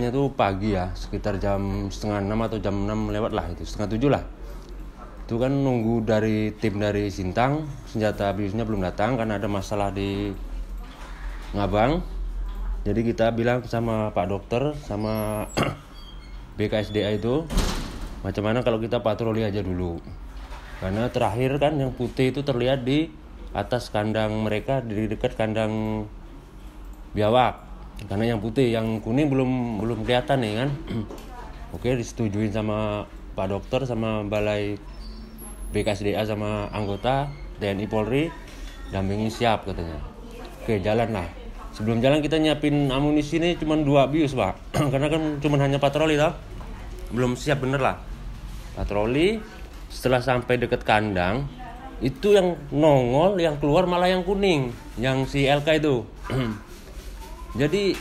kejadiannya tuh pagi ya, sekitar jam 5:30 atau jam 6 lewat lah, itu 6:30 lah. Itu kan nunggu dari tim dari Sintang, senjata biusnya belum datang karena ada masalah di Ngabang. Jadi kita bilang sama Pak Dokter sama BKSDA itu, macam mana kalau kita patroli aja dulu. Karena terakhir kan yang putih itu terlihat di atas kandang mereka, di dekat kandang biawak. Karena yang putih, yang kuning belum kelihatan nih kan. Oke, disetujuin sama Pak Dokter sama Balai BKSDA sama anggota TNI Polri, dampingi siap katanya. Oke, jalan lah. Sebelum jalan kita nyiapin amunisi ini cuma 2 bius Pak. Karena kan cuma hanya patroli tau. Belum siap bener lah. Patroli, setelah sampai dekat kandang, itu yang nongol, yang keluar malah yang kuning, yang si LK itu. Jadi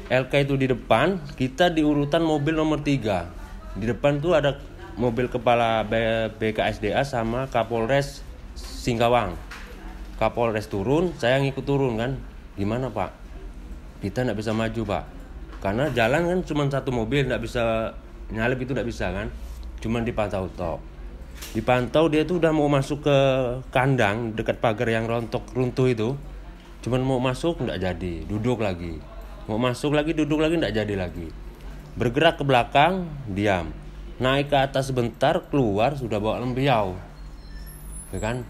LK itu di depan, kita di urutan mobil nomor 3. Di depan tuh ada mobil kepala BKSDA sama Kapolres Singkawang. Kapolres turun, saya ngikut turun kan. Gimana Pak? Kita nggak bisa maju Pak. Karena jalan kan cuma satu mobil, nggak bisa nyalip, itu nggak bisa kan. Cuma dipantau tok. Dipantau dia tuh udah mau masuk ke kandang dekat pagar yang runtuh itu. Cuman mau masuk nggak jadi, duduk lagi. Mau masuk lagi, duduk lagi, nggak jadi lagi. Bergerak ke belakang, diam. Naik ke atas sebentar, keluar sudah bawa lempiau. Ya kan?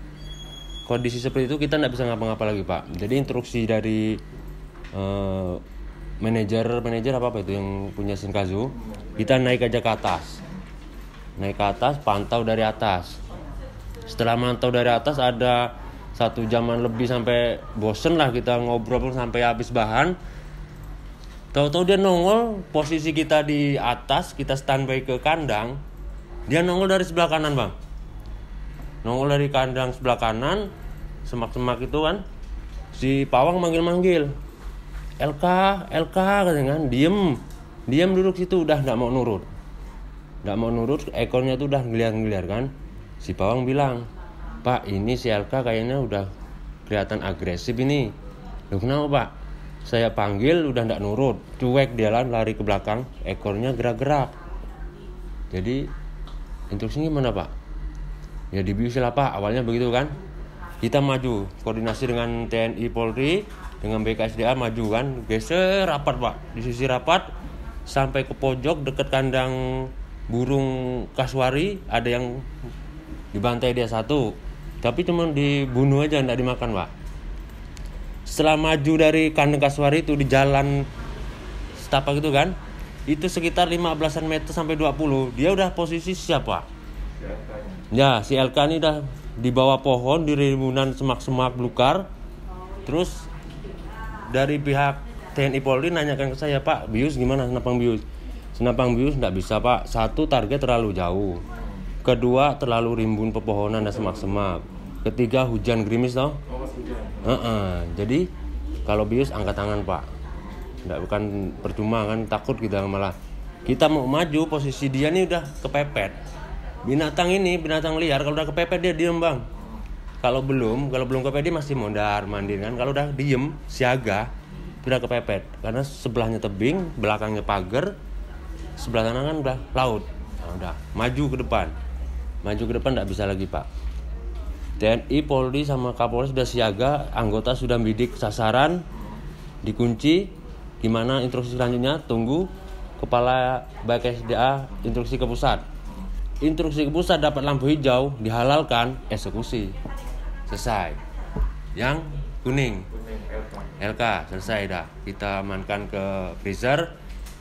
Kondisi seperti itu kita nggak bisa ngapa-ngapa lagi Pak. Jadi instruksi dari manajer apa itu yang punya Sinkazu, kita naik aja ke atas. Naik ke atas, pantau dari atas. Setelah mantau dari atas ada 1 jaman lebih sampai bosen lah kita ngobrol sampai habis bahan. Tahu-tahu dia nongol, posisi kita di atas, kita standby ke kandang. Dia nongol dari sebelah kanan Bang. Nongol dari kandang sebelah kanan, semak-semak itu kan. Si pawang manggil-manggil. LK katanya kan, diem duduk situ, udah nggak mau nurut. Ekornya tuh udah ngeliar kan. Si pawang bilang, Pak, ini si LK kayaknya udah kelihatan agresif ini. Loh kenapa Pak? Saya panggil udah nggak nurut, cuek dia lari ke belakang, ekornya gerak-gerak. Jadi instruksinya gimana Pak? Ya dibius lah Pak, awalnya begitu kan. Kita maju, koordinasi dengan TNI Polri, dengan BKSDA maju kan, geser rapat Pak, di sisi rapat sampai ke pojok dekat kandang burung kasuari, ada yang dibantai dia 1. Tapi cuma dibunuh aja, enggak dimakan Pak. Setelah maju dari kandang kasuari itu di jalan setapak itu kan, itu sekitar 15-an meter sampai 20, dia udah posisi siap Pak. Ya, si LK ini udah di bawah pohon di rimbunan semak-semak belukar. Terus dari pihak TNI Polri nanyakan ke saya, Pak, bius gimana senapang bius? Senapang bius enggak bisa Pak. 1, target terlalu jauh. 2, terlalu rimbun pepohonan dan semak-semak. 3, hujan gerimis toh. Jadi kalau bius angkat tangan Pak. Bukan percuma kan, takut kita malah. Kita mau maju, posisi dia nih udah kepepet. Binatang liar kalau udah kepepet dia diem Bang. Kalau belum kepepet dia masih mondar mandir kan. Kalau udah diem siaga udah kepepet. Karena sebelahnya tebing, belakangnya pagar, sebelah kanan kan udah laut. Nah, udah maju ke depan nggak bisa lagi Pak. TNI Polri sama Kapolres sudah siaga, anggota sudah bidik sasaran, dikunci. Gimana instruksi selanjutnya? Tunggu Kepala BKSDA instruksi ke pusat. Instruksi ke pusat dapat lampu hijau, dihalalkan, eksekusi. Selesai. Yang kuning LK selesai dah. Kita amankan ke freezer,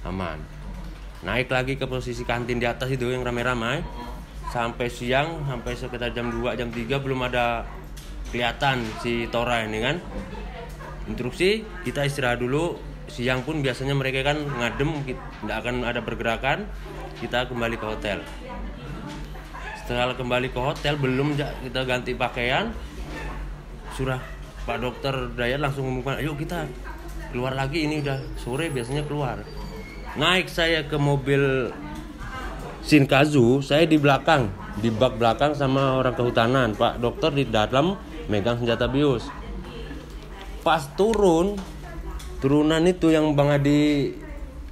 aman. Naik lagi ke posisi kantin di atas itu yang ramai-ramai. Sampai siang, sampai sekitar jam 2, jam 3 belum ada kelihatan si Tora ini kan. Instruksi, kita istirahat dulu. Siang pun biasanya mereka kan ngadem, tidak akan ada pergerakan. Kita kembali ke hotel. Setelah kembali ke hotel, belum kita ganti pakaian, surah Pak Dokter Dayat langsung ngumumkan, ayo kita keluar lagi, ini udah sore biasanya keluar. Naik saya ke mobil Sinkazu, saya di belakang, di bak belakang sama orang kehutanan. Pak Dokter di dalam megang senjata bius. Pas turunan itu yang Bang Adi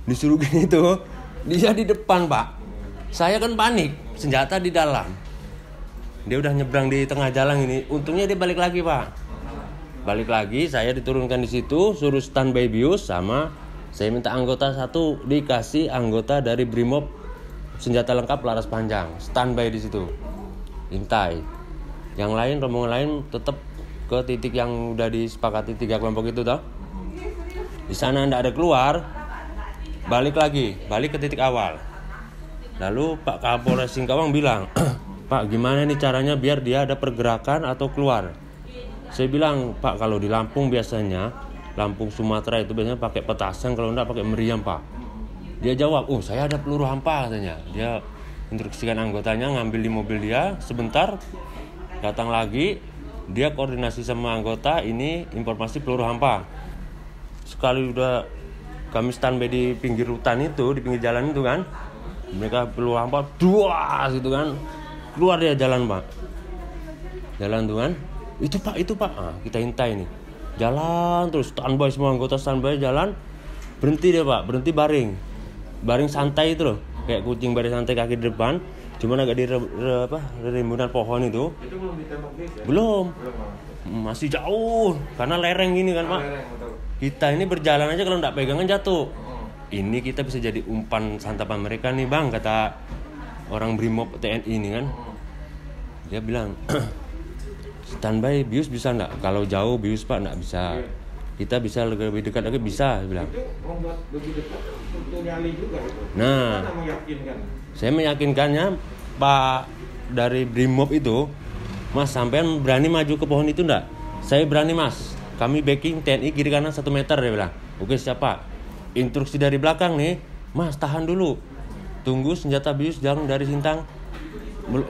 Disuruh gini tuh, dia di depan Pak. Saya kan panik, senjata di dalam. Dia udah nyebrang di tengah jalan ini. Untungnya dia balik lagi Pak. Balik lagi, saya diturunkan di situ, suruh standby bius, sama saya minta anggota satu, dikasih anggota dari Brimob senjata lengkap laras panjang, standby di situ, intai. Yang lain, rombongan lain tetap ke titik yang udah disepakati 3 kelompok itu toh. Di sana ndak ada keluar, balik ke titik awal. Lalu Pak Kapolres Singkawang bilang, Pak gimana nih caranya biar dia ada pergerakan atau keluar? Saya bilang, Pak kalau di Lampung biasanya, Lampung Sumatera itu biasanya pakai petasan, kalau enggak pakai meriam Pak. Dia jawab, oh saya ada peluru hampa katanya. Dia instruksikan anggotanya ngambil di mobil dia, sebentar datang lagi, dia koordinasi sama anggota, ini informasi peluru hampa. Sekali udah kami standby di pinggir hutan itu, di pinggir jalan itu kan, mereka peluru hampa, duas gitu kan, keluar dia jalan Pak. Jalan tuh kan, itu Pak, kita intai nih. Jalan terus, standby semua anggota standby jalan, berhenti dia Pak, berhenti baring santai itu loh, kayak kucing baring santai kaki di depan, cuman agak di rimbunan pohon itu. Itu belum ditembak bis ya? Belum, masih jauh, karena lereng gini kan Pak. Kita ini berjalan aja kalau nggak pegangan jatuh. Ini kita bisa jadi umpan santapan mereka nih Bang, kata orang Brimob TNI ini kan. Dia bilang, standby bius bisa nggak? Kalau jauh bius Pak nggak bisa. Kita bisa lebih dekat lagi bisa, dia bilang. Itu membuat lebih dekat untuk nyali juga itu. Nah, Mana meyakinkan? saya meyakinkannya Pak dari Brimob itu, Mas sampean berani maju ke pohon itu nggak? Saya berani Mas. Kami backing TNI kiri kanan 1 meter, dia bilang. Oke siapa? Instruksi dari belakang nih, Mas tahan dulu. Tunggu senjata bius yang dari Sintang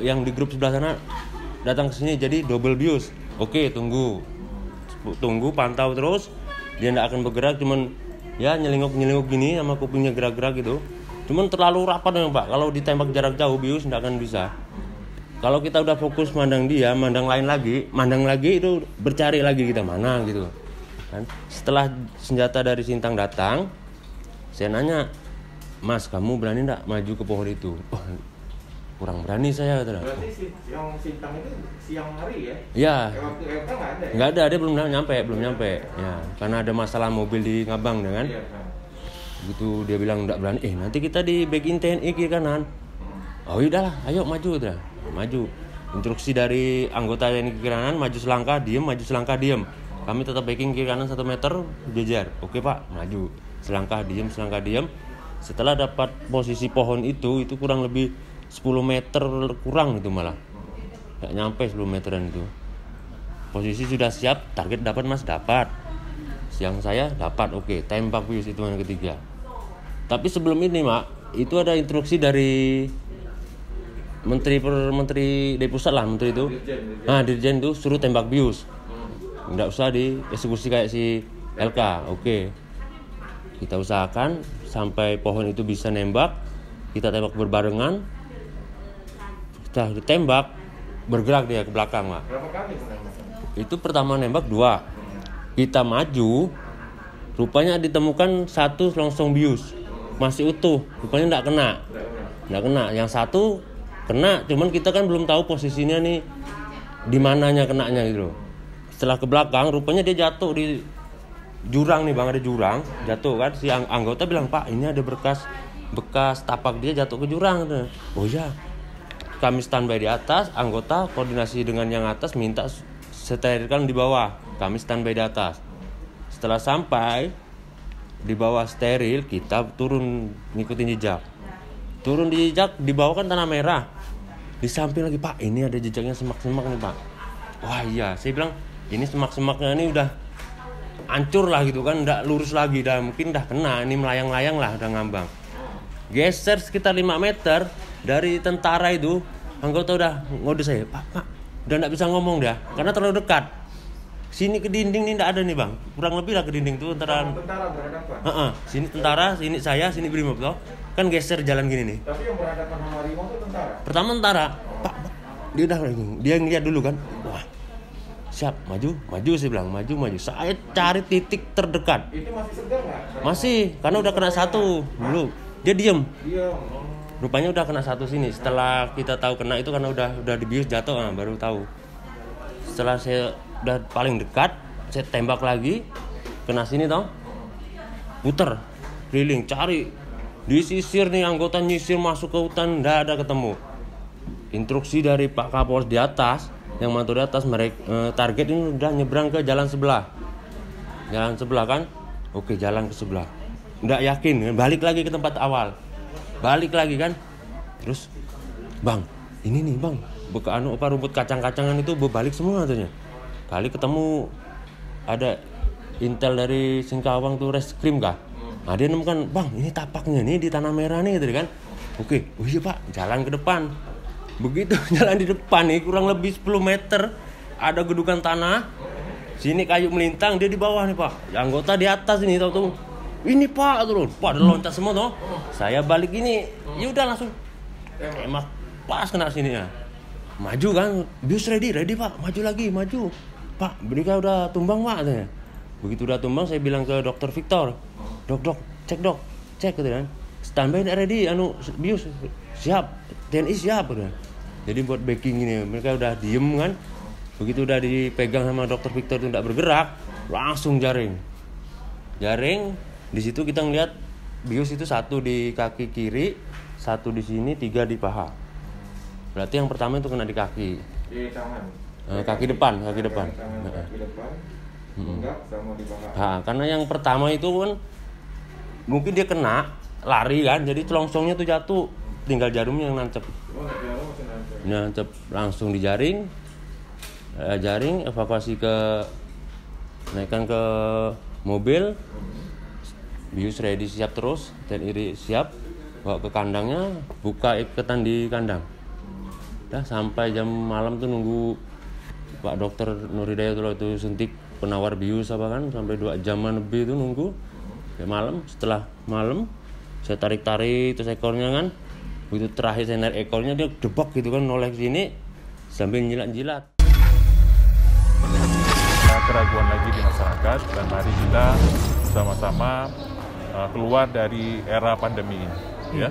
yang di grup sebelah sana datang ke sini jadi double bius. Oke, tunggu pantau terus. Dia tidak akan bergerak, cuman ya nyelinguk gini sama kupingnya gerak-gerak gitu. Cuman terlalu rapat ya Pak. Kalau ditembak jarak jauh bius tidak akan bisa. Kalau kita udah fokus mandang dia, mandang lagi itu bercari lagi kita mana gitu kan. Setelah senjata dari Sintang datang, saya nanya, Mas kamu berani enggak maju ke pohon itu? Oh, kurang berani saya kata. Berarti yang Sintang itu siang hari ya? Iya. Waktu LK nggak ada ya? Nggak ada, dia belum nyampe. Ya, karena ada masalah mobil di Ngabang kan. Iya. Gitu dia bilang enggak berani. Nanti kita di backing TNI kiri kanan. Oh udahlah, ayo maju udah. Maju. Instruksi dari anggota TNI kiri kanan, maju selangkah, diem. Kami tetap backing kiri kanan 1 meter, jejer. Oke Pak, maju. Selangkah diem. Setelah dapat posisi pohon itu kurang lebih 10 meter kurang itu malah. Nggak nyampe 10 meteran itu. Posisi sudah siap, target dapat Mas, dapat. Siang saya dapat, oke, tembak bius itu yang ketiga. Tapi sebelum ini Mak, itu ada instruksi dari menteri dari pusat lah, menteri itu. Dirjen itu suruh tembak bius. Nggak usah dieksekusi kayak si LK, oke. Kita usahakan sampai pohon itu bisa nembak, kita tembak berbarengan. Setelah ditembak, bergerak dia ke belakang Mak. Berapa kali menembak? Itu pertama nembak 2. Kita maju, rupanya ditemukan 1 selongsong bius, masih utuh, rupanya nggak kena. Yang 1 kena, cuman kita kan belum tahu posisinya nih di mananya kenanya gitu. Setelah ke belakang, rupanya dia jatuh di jurang nih Bang, ada jurang, jatuh kan. Si anggota bilang, Pak ini ada bekas tapak dia jatuh ke jurang. Oh ya, kami standby di atas, anggota koordinasi dengan yang atas minta sterilkan di bawah. Kami standby di atas. Setelah sampai di bawah steril, kita turun ngikutin jejak. Turun di jejak, di bawah kan tanah merah. Di samping lagi, Pak ini ada jejaknya semak-semak nih Pak. Wah iya, saya bilang ini semak-semaknya ini udah hancur lah gitu kan, udah lurus lagi, mungkin udah kena, ini melayang-layang lah, udah ngambang. Geser sekitar 5 meter dari tentara itu, anggota udah ngode saya, Pak, udah nggak bisa ngomong dah, karena terlalu dekat. Sini ke dinding nih nggak ada nih Bang, kurang lebih lah ke dinding tuh antara. Tentara berhadapan. Sini tentara, sini saya, sini Brimob toh, kan geser jalan gini nih. Tapi yang berhadapan sama harimau itu tentara. Pertama tentara, Pak, dia ngeliat dulu kan, wah, siap, maju saya bilang, maju. Saya cari titik terdekat. Itu masih segar nggak? Masih, karena udah kena satu dulu. Dia diem. Diam. Rupanya udah kena satu sini. Setelah kita tahu kena itu karena udah dibius jatuh, baru tahu. Setelah saya udah paling dekat, saya tembak lagi, kena sini toh, puter, keliling, cari, disisir nih anggota nyisir masuk ke hutan, nggak ada ketemu. Instruksi dari Pak Kapolres di atas, yang mantu di atas, mereka target ini udah nyebrang ke jalan sebelah kan, oke jalan ke sebelah, nggak yakin, balik lagi ke tempat awal, balik lagi kan, terus bang, ini nih bang, buka rumput kacang-kacangan itu berbalik semua katanya. Kali ketemu ada intel dari Singkawang tuh reskrim kah? Nah dia nemukan, bang ini tapaknya nih di Tanah Merah nih gitu kan. Oke, oh iya pak, jalan ke depan. Begitu jalan di depan nih kurang lebih 10 meter ada gedukan tanah. Sini kayu melintang, dia di bawah nih pak. Anggota di atas ini tahu tuh. Ini pak turun, pak ada loncat semua tuh. Saya balik ini, ya udah langsung emak pas kena sini ya. Maju kan, bius ready pak, maju. Pak, mereka udah tumbang pak katanya. Begitu udah tumbang saya bilang ke dokter Victor, dok, cek gitu kan. Standby ready, bius siap, TNI siap gitu. Jadi buat backing ini, mereka udah diem kan. Begitu udah dipegang sama dokter Victor itu tidak bergerak, langsung jaring. Di situ kita ngeliat bius itu 1 di kaki kiri, 1 di sini, 3 di paha. Berarti yang pertama itu kena di kaki. Di tangan. Kaki depan. Kaki depan. Enggak sama di paha. Nah, karena yang pertama itu kan mungkin dia kena lari kan, jadi celongsongnya tuh jatuh, tinggal jarumnya yang nancep. Nancep langsung dijaring, evakuasi naikkan ke mobil, bius ready siap terus, TNI siap, bawa ke kandangnya, buka iketan di kandang. Dah sampai jam malam tuh nunggu Pak Dokter Nuridayatullah itu suntik penawar bius apa kan, sampai 2 jaman lebih itu nunggu. Ya malam, setelah malam saya tarik terus ekornya kan. Begitu terakhir saya narik ekornya, dia debak gitu kan, noleh sini sambil jilat-jilat. Keraguan lagi di masyarakat, dan mari kita sama-sama keluar dari era pandemi ini, ya.